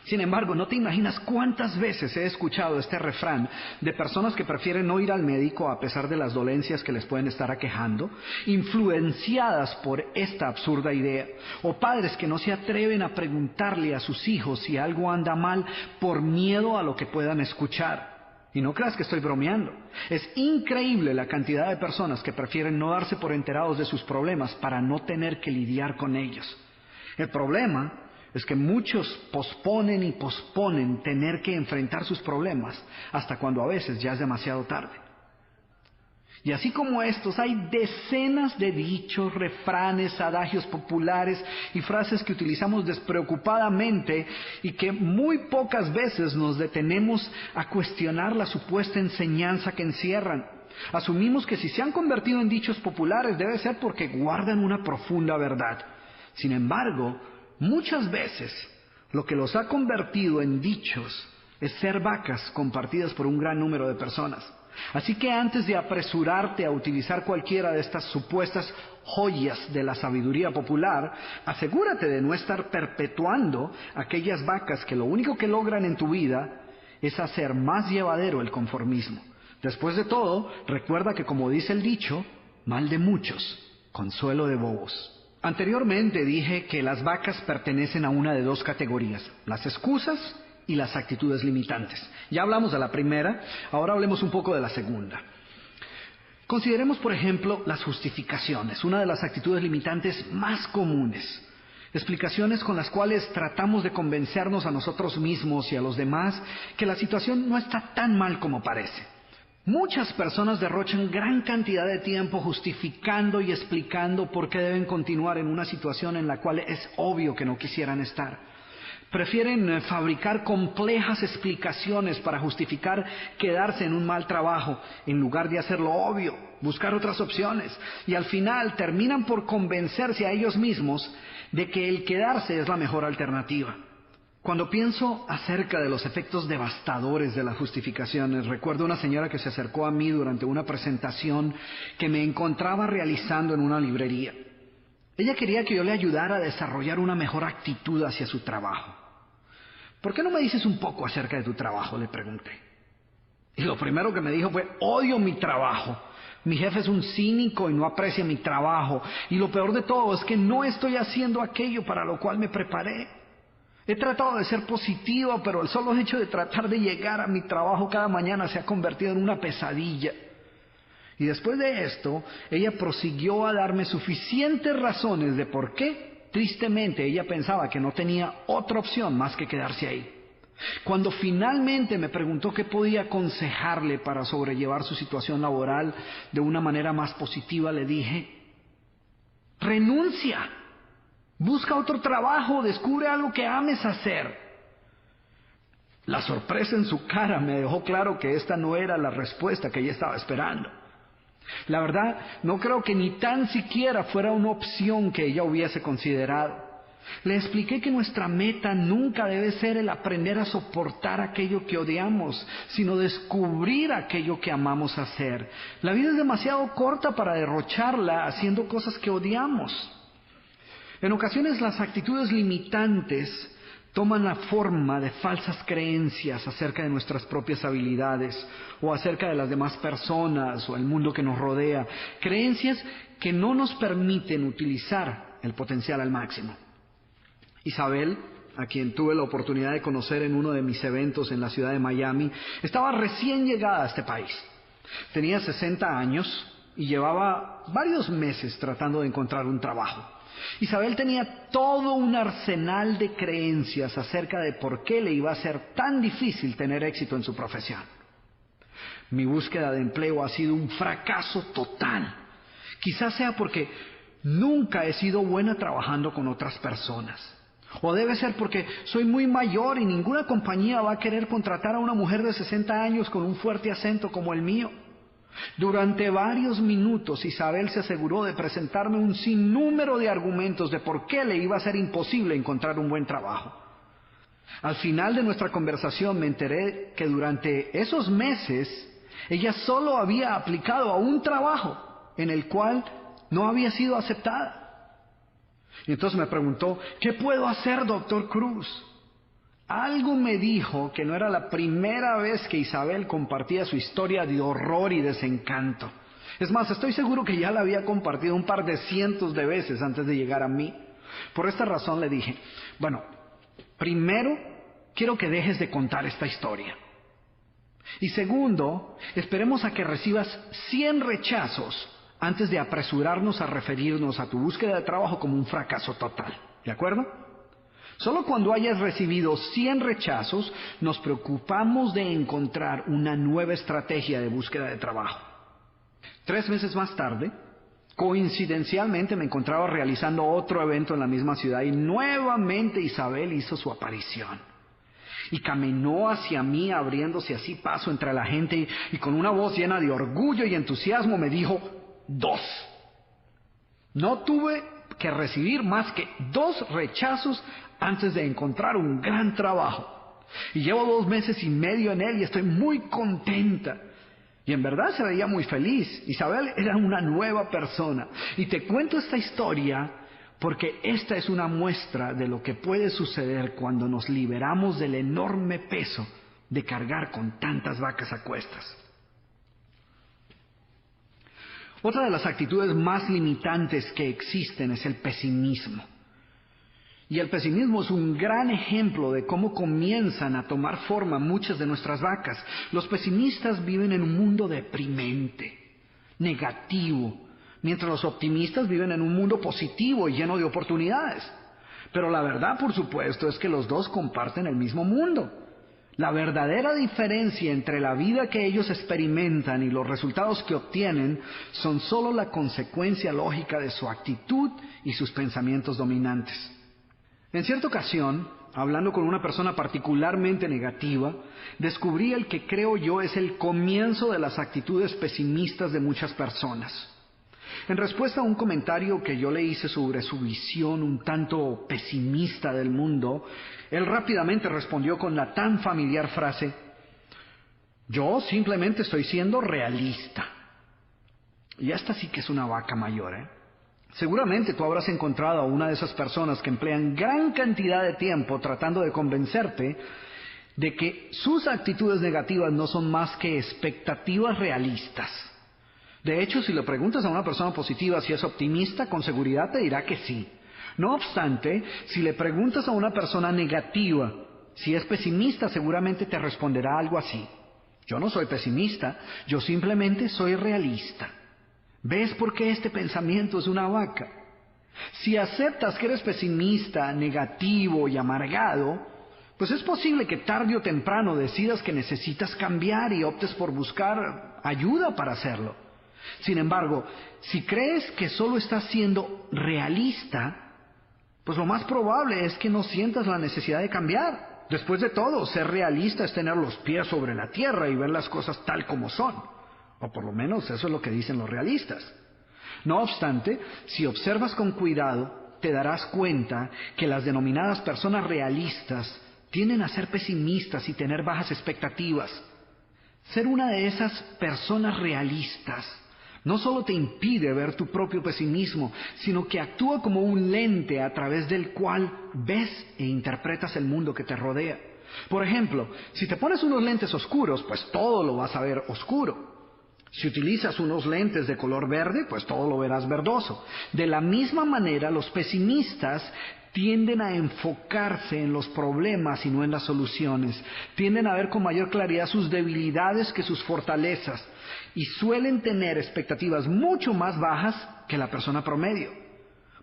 Sin embargo, no te imaginas cuántas veces he escuchado este refrán de personas que prefieren no ir al médico a pesar de las dolencias que les pueden estar aquejando, influenciadas por esta absurda idea, o padres que no se atreven a preguntarle a sus hijos si algo anda mal por miedo a lo que puedan escuchar. Y no creas que estoy bromeando. Es increíble la cantidad de personas que prefieren no darse por enterados de sus problemas para no tener que lidiar con ellos. El problema es que muchos posponen y posponen tener que enfrentar sus problemas hasta cuando a veces ya es demasiado tarde. Y así como estos, hay decenas de dichos, refranes, adagios populares y frases que utilizamos despreocupadamente y que muy pocas veces nos detenemos a cuestionar la supuesta enseñanza que encierran. Asumimos que si se han convertido en dichos populares debe ser porque guardan una profunda verdad. Sin embargo, muchas veces lo que los ha convertido en dichos es ser vacas compartidas por un gran número de personas. Así que antes de apresurarte a utilizar cualquiera de estas supuestas joyas de la sabiduría popular, asegúrate de no estar perpetuando aquellas vacas que lo único que logran en tu vida es hacer más llevadero el conformismo. Después de todo, recuerda que como dice el dicho, mal de muchos, consuelo de bobos. Anteriormente dije que las vacas pertenecen a una de dos categorías, las excusas y las actitudes limitantes. Ya hablamos de la primera, ahora hablemos un poco de la segunda. Consideremos, por ejemplo, las justificaciones, una de las actitudes limitantes más comunes. Explicaciones con las cuales tratamos de convencernos a nosotros mismos y a los demás que la situación no está tan mal como parece. Muchas personas derrochan gran cantidad de tiempo justificando y explicando por qué deben continuar en una situación en la cual es obvio que no quisieran estar. Prefieren fabricar complejas explicaciones para justificar quedarse en un mal trabajo, en lugar de hacer lo obvio, buscar otras opciones. Y al final terminan por convencerse a ellos mismos de que el quedarse es la mejor alternativa. Cuando pienso acerca de los efectos devastadores de las justificaciones, recuerdo una señora que se acercó a mí durante una presentación que me encontraba realizando en una librería. Ella quería que yo le ayudara a desarrollar una mejor actitud hacia su trabajo. ¿Por qué no me dices un poco acerca de tu trabajo?, le pregunté. Y lo primero que me dijo fue, odio mi trabajo. Mi jefe es un cínico y no aprecia mi trabajo. Y lo peor de todo es que no estoy haciendo aquello para lo cual me preparé. He tratado de ser positivo, pero el solo hecho de tratar de llegar a mi trabajo cada mañana se ha convertido en una pesadilla. Y después de esto, ella prosiguió a darme suficientes razones de por qué, tristemente, ella pensaba que no tenía otra opción más que quedarse ahí. Cuando finalmente me preguntó qué podía aconsejarle para sobrellevar su situación laboral de una manera más positiva, le dije, renuncia, busca otro trabajo, descubre algo que ames hacer. La sorpresa en su cara me dejó claro que esta no era la respuesta que ella estaba esperando. La verdad, no creo que ni tan siquiera fuera una opción que ella hubiese considerado. Le expliqué que nuestra meta nunca debe ser el aprender a soportar aquello que odiamos, sino descubrir aquello que amamos hacer. La vida es demasiado corta para derrocharla haciendo cosas que odiamos. En ocasiones las actitudes limitantes toman la forma de falsas creencias acerca de nuestras propias habilidades o acerca de las demás personas o el mundo que nos rodea. Creencias que no nos permiten utilizar el potencial al máximo. Isabel, a quien tuve la oportunidad de conocer en uno de mis eventos en la ciudad de Miami, estaba recién llegada a este país. Tenía 60 años y llevaba varios meses tratando de encontrar un trabajo. Isabel tenía todo un arsenal de creencias acerca de por qué le iba a ser tan difícil tener éxito en su profesión. Mi búsqueda de empleo ha sido un fracaso total. Quizás sea porque nunca he sido buena trabajando con otras personas. O debe ser porque soy muy mayor y ninguna compañía va a querer contratar a una mujer de 60 años con un fuerte acento como el mío. Durante varios minutos Isabel se aseguró de presentarme un sinnúmero de argumentos de por qué le iba a ser imposible encontrar un buen trabajo. Al final de nuestra conversación me enteré que durante esos meses ella solo había aplicado a un trabajo en el cual no había sido aceptada. Y entonces me preguntó, ¿qué puedo hacer, doctor Cruz? Algo me dijo que no era la primera vez que Isabel compartía su historia de horror y desencanto. Es más, estoy seguro que ya la había compartido un par de cientos de veces antes de llegar a mí. Por esta razón le dije, bueno, primero quiero que dejes de contar esta historia. Y segundo, esperemos a que recibas 100 rechazos antes de apresurarnos a referirnos a tu búsqueda de trabajo como un fracaso total. ¿De acuerdo? Solo cuando hayas recibido 100 rechazos, nos preocupamos de encontrar una nueva estrategia de búsqueda de trabajo. 3 meses más tarde, coincidencialmente me encontraba realizando otro evento en la misma ciudad y nuevamente Isabel hizo su aparición. Y caminó hacia mí abriéndose así paso entre la gente y con una voz llena de orgullo y entusiasmo me dijo, 2. No tuve que recibir más que 2 rechazos antes de encontrar un gran trabajo. Y llevo 2 meses y medio en él y estoy muy contenta. Y en verdad se veía muy feliz. Isabel era una nueva persona. Y te cuento esta historia porque esta es una muestra de lo que puede suceder cuando nos liberamos del enorme peso de cargar con tantas vacas a cuestas. Otra de las actitudes más limitantes que existen es el pesimismo. Y el pesimismo es un gran ejemplo de cómo comienzan a tomar forma muchas de nuestras vacas. Los pesimistas viven en un mundo deprimente, negativo, mientras los optimistas viven en un mundo positivo y lleno de oportunidades. Pero la verdad, por supuesto, es que los dos comparten el mismo mundo. La verdadera diferencia entre la vida que ellos experimentan y los resultados que obtienen son solo la consecuencia lógica de su actitud y sus pensamientos dominantes. En cierta ocasión, hablando con una persona particularmente negativa, descubrí el que creo yo es el comienzo de las actitudes pesimistas de muchas personas. En respuesta a un comentario que yo le hice sobre su visión un tanto pesimista del mundo, él rápidamente respondió con la tan familiar frase, yo simplemente estoy siendo realista. Y esta sí que es una vaca mayor, ¿eh? Seguramente tú habrás encontrado a una de esas personas que emplean gran cantidad de tiempo tratando de convencerte de que sus actitudes negativas no son más que expectativas realistas. De hecho, si le preguntas a una persona positiva si es optimista, con seguridad te dirá que sí. No obstante, si le preguntas a una persona negativa si es pesimista, seguramente te responderá algo así. Yo no soy pesimista, yo simplemente soy realista. ¿Ves por qué este pensamiento es una vaca? Si aceptas que eres pesimista, negativo y amargado, pues es posible que tarde o temprano decidas que necesitas cambiar y optes por buscar ayuda para hacerlo. Sin embargo, si crees que solo estás siendo realista, pues lo más probable es que no sientas la necesidad de cambiar. Después de todo, ser realista es tener los pies sobre la tierra y ver las cosas tal como son. O por lo menos eso es lo que dicen los realistas. No obstante, si observas con cuidado, te darás cuenta que las denominadas personas realistas tienden a ser pesimistas y tener bajas expectativas. Ser una de esas personas realistas no solo te impide ver tu propio pesimismo, sino que actúa como un lente a través del cual ves e interpretas el mundo que te rodea. Por ejemplo, si te pones unos lentes oscuros, pues todo lo vas a ver oscuro. Si utilizas unos lentes de color verde, pues todo lo verás verdoso. De la misma manera, los pesimistas tienden a enfocarse en los problemas y no en las soluciones. Tienden a ver con mayor claridad sus debilidades que sus fortalezas. Y suelen tener expectativas mucho más bajas que la persona promedio.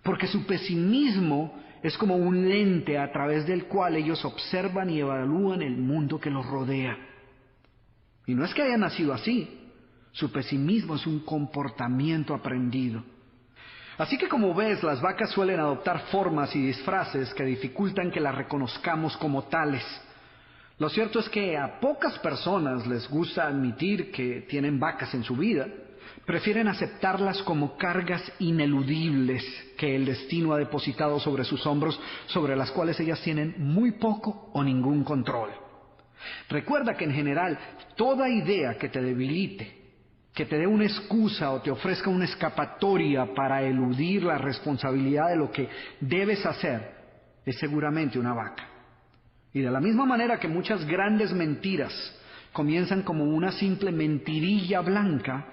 Porque su pesimismo es como un lente a través del cual ellos observan y evalúan el mundo que los rodea. Y no es que hayan nacido así. Su pesimismo es un comportamiento aprendido. Así que como ves, las vacas suelen adoptar formas y disfraces que dificultan que las reconozcamos como tales. Lo cierto es que a pocas personas les gusta admitir que tienen vacas en su vida. Prefieren aceptarlas como cargas ineludibles que el destino ha depositado sobre sus hombros, sobre las cuales ellas tienen muy poco o ningún control. Recuerda que en general, toda idea que te debilite, que te dé una excusa o te ofrezca una escapatoria para eludir la responsabilidad de lo que debes hacer, es seguramente una vaca. Y de la misma manera que muchas grandes mentiras comienzan como una simple mentirilla blanca,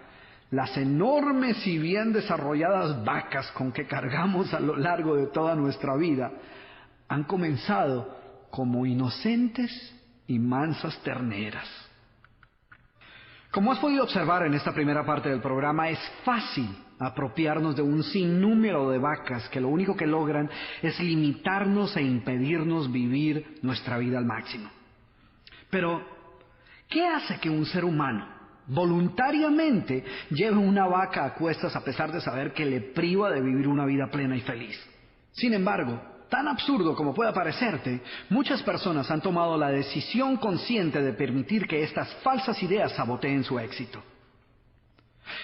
las enormes y bien desarrolladas vacas con que cargamos a lo largo de toda nuestra vida han comenzado como inocentes y mansas terneras. Como has podido observar en esta primera parte del programa, es fácil apropiarnos de un sinnúmero de vacas que lo único que logran es limitarnos e impedirnos vivir nuestra vida al máximo. Pero, ¿qué hace que un ser humano voluntariamente lleve una vaca a cuestas a pesar de saber que le priva de vivir una vida plena y feliz? Sin embargo, tan absurdo como pueda parecerte, muchas personas han tomado la decisión consciente de permitir que estas falsas ideas saboteen su éxito.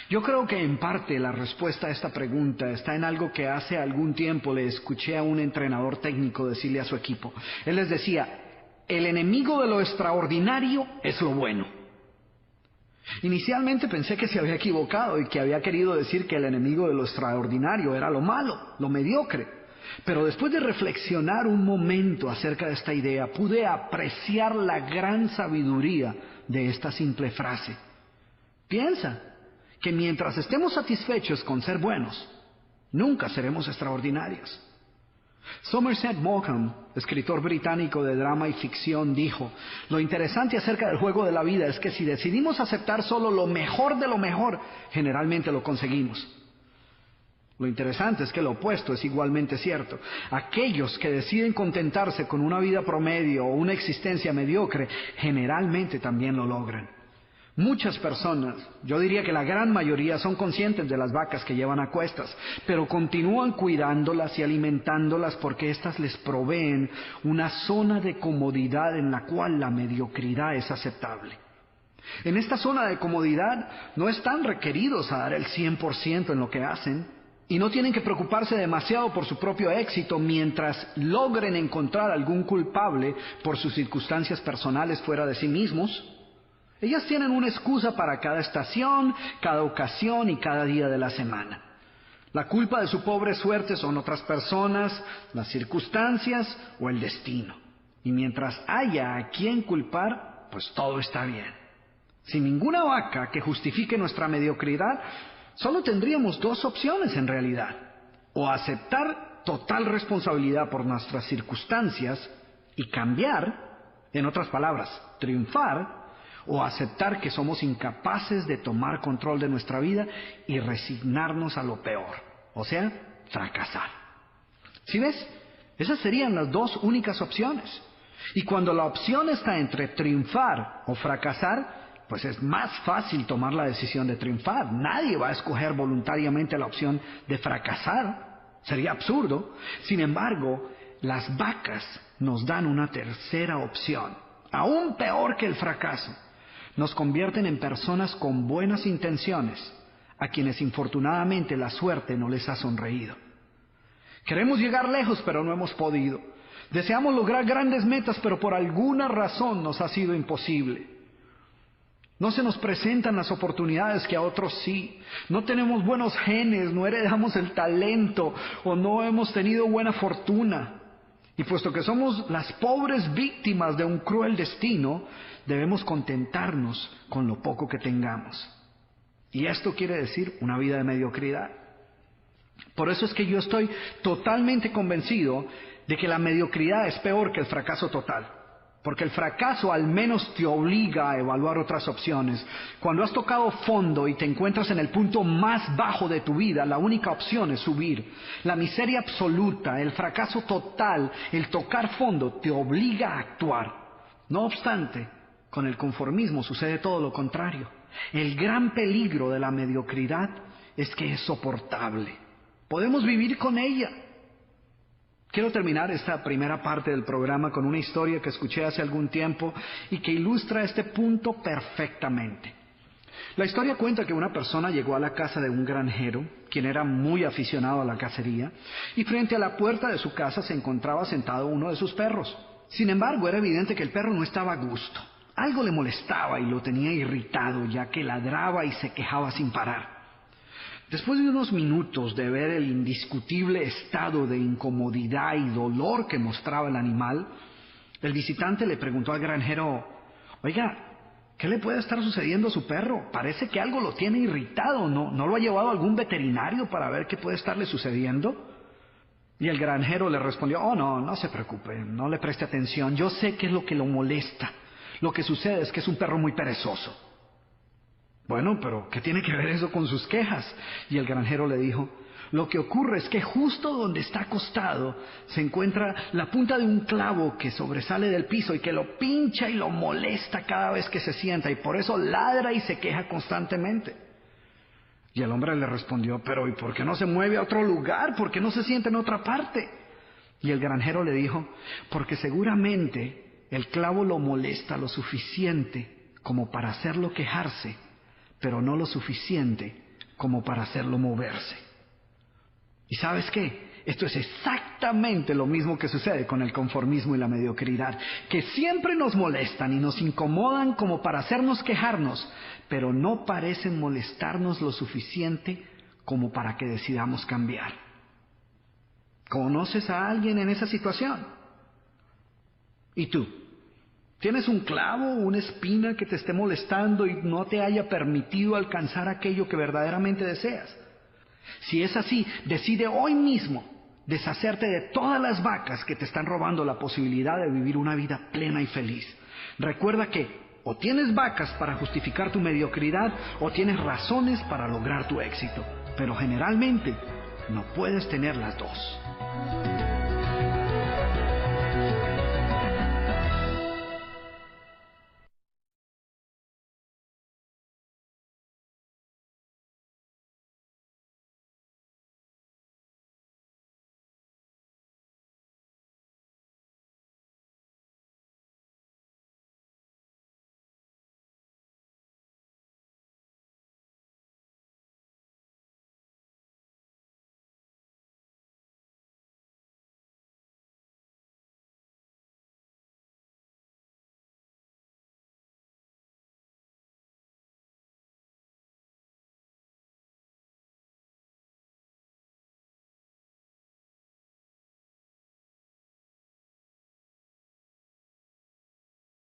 Yo creo que en parte la respuesta a esta pregunta está en algo que hace algún tiempo le escuché a un entrenador técnico decirle a su equipo. Él les decía, el enemigo de lo extraordinario es lo bueno. Inicialmente pensé que se había equivocado y que había querido decir que el enemigo de lo extraordinario era lo malo, lo mediocre. Pero después de reflexionar un momento acerca de esta idea, pude apreciar la gran sabiduría de esta simple frase. Piensa que mientras estemos satisfechos con ser buenos, nunca seremos extraordinarios. Somerset Maugham, escritor británico de drama y ficción, dijo, lo interesante acerca del juego de la vida es que si decidimos aceptar solo lo mejor de lo mejor, generalmente lo conseguimos. Lo interesante es que lo opuesto es igualmente cierto. Aquellos que deciden contentarse con una vida promedio o una existencia mediocre, generalmente también lo logran. Muchas personas, yo diría que la gran mayoría, son conscientes de las vacas que llevan a cuestas, pero continúan cuidándolas y alimentándolas porque éstas les proveen una zona de comodidad en la cual la mediocridad es aceptable. En esta zona de comodidad no están requeridos a dar el 100% en lo que hacen y no tienen que preocuparse demasiado por su propio éxito mientras logren encontrar algún culpable por sus circunstancias personales fuera de sí mismos. Ellas tienen una excusa para cada estación, cada ocasión y cada día de la semana. La culpa de su pobre suerte son otras personas, las circunstancias o el destino. Y mientras haya a quien culpar, pues todo está bien. Sin ninguna vaca que justifique nuestra mediocridad, solo tendríamos dos opciones en realidad. O aceptar total responsabilidad por nuestras circunstancias y cambiar, en otras palabras, triunfar, o aceptar que somos incapaces de tomar control de nuestra vida y resignarnos a lo peor, o sea, fracasar. ¿Sí ves? Esas serían las dos únicas opciones. Y cuando la opción está entre triunfar o fracasar, pues es más fácil tomar la decisión de triunfar. Nadie va a escoger voluntariamente la opción de fracasar. Sería absurdo. Sin embargo, las vacas nos dan una tercera opción, aún peor que el fracaso. Nos convierten en personas con buenas intenciones, a quienes infortunadamente la suerte no les ha sonreído. Queremos llegar lejos, pero no hemos podido. Deseamos lograr grandes metas, pero por alguna razón nos ha sido imposible. No se nos presentan las oportunidades que a otros sí. No tenemos buenos genes, no heredamos el talento o no hemos tenido buena fortuna. Y puesto que somos las pobres víctimas de un cruel destino, debemos contentarnos con lo poco que tengamos. Y esto quiere decir una vida de mediocridad. Por eso es que yo estoy totalmente convencido de que la mediocridad es peor que el fracaso total. Porque el fracaso al menos te obliga a evaluar otras opciones. Cuando has tocado fondo y te encuentras en el punto más bajo de tu vida, la única opción es subir. La miseria absoluta, el fracaso total, el tocar fondo te obliga a actuar. No obstante, con el conformismo sucede todo lo contrario. El gran peligro de la mediocridad es que es soportable. Podemos vivir con ella. Quiero terminar esta primera parte del programa con una historia que escuché hace algún tiempo y que ilustra este punto perfectamente. La historia cuenta que una persona llegó a la casa de un granjero, quien era muy aficionado a la cacería, y frente a la puerta de su casa se encontraba sentado uno de sus perros. Sin embargo, era evidente que el perro no estaba a gusto. Algo le molestaba y lo tenía irritado, ya que ladraba y se quejaba sin parar. Después de unos minutos de ver el indiscutible estado de incomodidad y dolor que mostraba el animal, el visitante le preguntó al granjero: «Oiga, ¿qué le puede estar sucediendo a su perro? Parece que algo lo tiene irritado. ¿No lo ha llevado a algún veterinario para ver qué puede estarle sucediendo?» Y el granjero le respondió: «Oh, no se preocupe, no le preste atención. Yo sé qué es lo que lo molesta. Lo que sucede es que es un perro muy perezoso». «Bueno, pero ¿qué tiene que ver eso con sus quejas?». Y el granjero le dijo: «Lo que ocurre es que justo donde está acostado se encuentra la punta de un clavo que sobresale del piso y que lo pincha y lo molesta cada vez que se sienta, y por eso ladra y se queja constantemente». Y el hombre le respondió: «Pero ¿y por qué no se mueve a otro lugar? ¿Por qué no se sienta en otra parte?». Y el granjero le dijo: «Porque seguramente el clavo lo molesta lo suficiente como para hacerlo quejarse, pero no lo suficiente como para hacerlo moverse». ¿Y sabes qué? Esto es exactamente lo mismo que sucede con el conformismo y la mediocridad, que siempre nos molestan y nos incomodan como para hacernos quejarnos, pero no parecen molestarnos lo suficiente como para que decidamos cambiar. ¿Conoces a alguien en esa situación? ¿Y tú? ¿Tienes un clavo o una espina que te esté molestando y no te haya permitido alcanzar aquello que verdaderamente deseas? Si es así, decide hoy mismo deshacerte de todas las vacas que te están robando la posibilidad de vivir una vida plena y feliz. Recuerda que o tienes vacas para justificar tu mediocridad o tienes razones para lograr tu éxito, pero generalmente no puedes tener las dos.